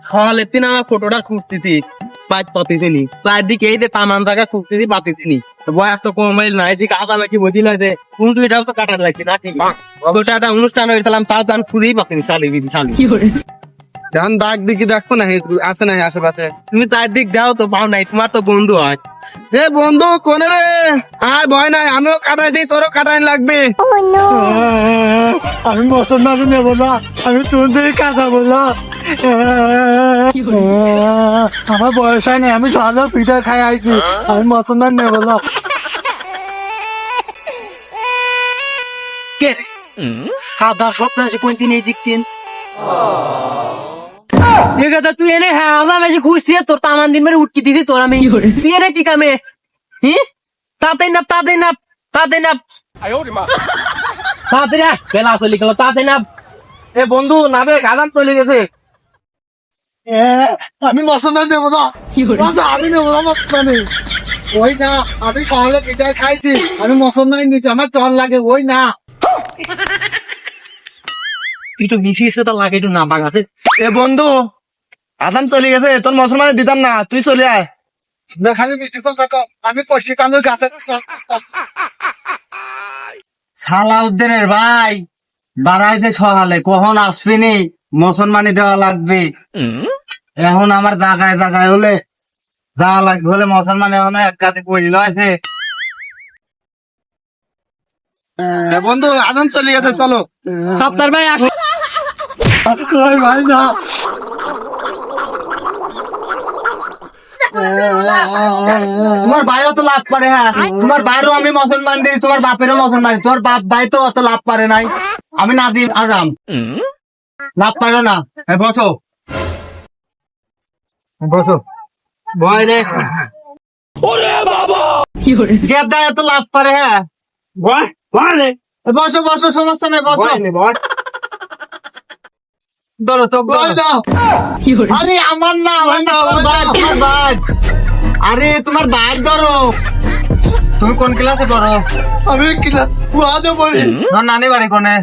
সকালে তিন আমার ফটোটা খুঁজতেছি পাঁচ পাতিছিনি চারদিকে এই যে তামান জায়গা খুঁজতেছি পাতিছিনি বয়স তো মোবাইল নাই যে কাদা নাকি বুঝিল যে কিন্তু এটাও তো কাটার লাগছে না ঠিক ওটা একটা অনুষ্ঠান হয়েছিলাম তার দান খুঁজেই পাতিনি শালি বিধি শালি এখন ডাক দিকে দেখো না আছে না আশেপাশে। তুমি চারদিক দাও তো পাও নাই তোমার তো বন্ধু হয় এ বন্ধু কোনে রে আয় ভয় নাই আমিও কাটাই দিই তোরও কাটাই লাগবে। আমি মুসলমান নেবো না, আমি তোদের কাটাবো না। আমার বয়স হয় নাই, আমি সহজে পিঠা খাই আইছি, আমি মুসলমান নেবো না। কে সাদা সপ্তাহ কোন দিন এই দিকতেন তুই এনে হ্যাঁ আমরা বেশি খুঁজছি তোর তামান দিন মেরে উটকি দিদি তোর আমি তুই এনে কি কামে হি তাতে না তাতে না তাতে না তাতে না বেলা চলে গেল তাতে না এ বন্ধু নাবে গাজান চলে গেছে আমি মুসলমান নেবো না, আমি নেবো না মুসলমান। ওই না আমি সহজে পিঠা খাইছি, আমি মুসলমান নিচ্ছি, আমার চল লাগে ওই না। একটু মিশিয়েছে তো লাগে একটু না বাগাতে এ বন্ধু আদান চলে গেছে তোর মুসলমানে দিতাম না তুই চলে আয়। খালি মিষ্টি থাকো, আমি কষ্টি কান্দু গাছে। সালাউদ্দিনের ভাই বাড়াইতে সহালে কখন আসবিনি মুসলমানি দেওয়া লাগবে। এখন আমার জায়গায় জায়গায় হলে যাওয়া লাগবে হলে মুসলমান এখন এক কাছে পড়িল আছে। বন্ধু আদান চলে গেছে চলো। সপ্তাহ ভাই আসো ভাই না তোমার ভাইও তো লাভ পারে, হ্যাঁ তোমার ভাইরও আমি মুসলমান দিই, তোমার বাপেরও মুসলমান, তোমার বাপ ভাই তো অত লাভ পারে নাই, আমি না দিই আজাম লাভ পারো না। বসো বসো ভয় রে গেদা এত লাভ পারে, হ্যাঁ বসো বসো সমস্যা নেই বসো। ধরো চোখ আরে আমার না তোমার ভাই, আরে তোমার ভাই ধরো। তুমি কোন ক্লাসে পড়ো? আমি কিনা পড়ি, তোমার নানি বাড়ি কোনে?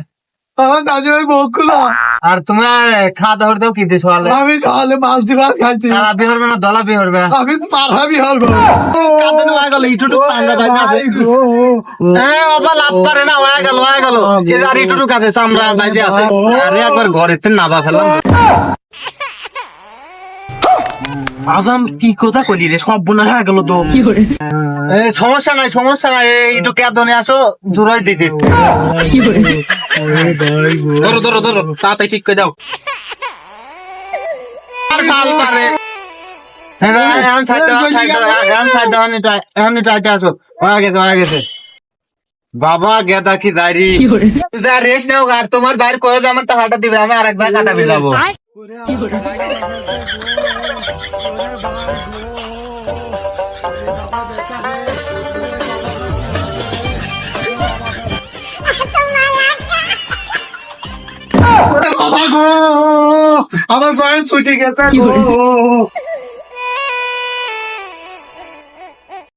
আমার দাদি ভাই বকুলা। আর তোমার খাওয়া দাওয়ার দাও কি দিস? আমি তাহলে মাছ দিয়ে ভাত খাইছি। বি হরবে না দলা বি হরবে? আমি তো পারহাবি হরবো। লাভ পারে না হয়ে গেল আর ইটুটু কাজে চামড়া বাইজে আছে। আরে একবার ঘরেতে নাবা ফেলাম। আজাম কি কথা কলি রে সব বোনা হয়ে গেল তো সমস্যা নাই একটু কেদনে আসো জোরাই দিতেছ। ধরো ধরো ধরো তাড়াতাড়ি ঠিক করে দাও বাবা গেদা কি দাঁড়ি রেস্ট নেও আর তোমার বাইরে কয়ে যে আমার টাকাটা দিবে আমি আরেকবার কাটাবে যাবো। বাবা গো আমার জয়েন্ট ছুটি গেছে গো।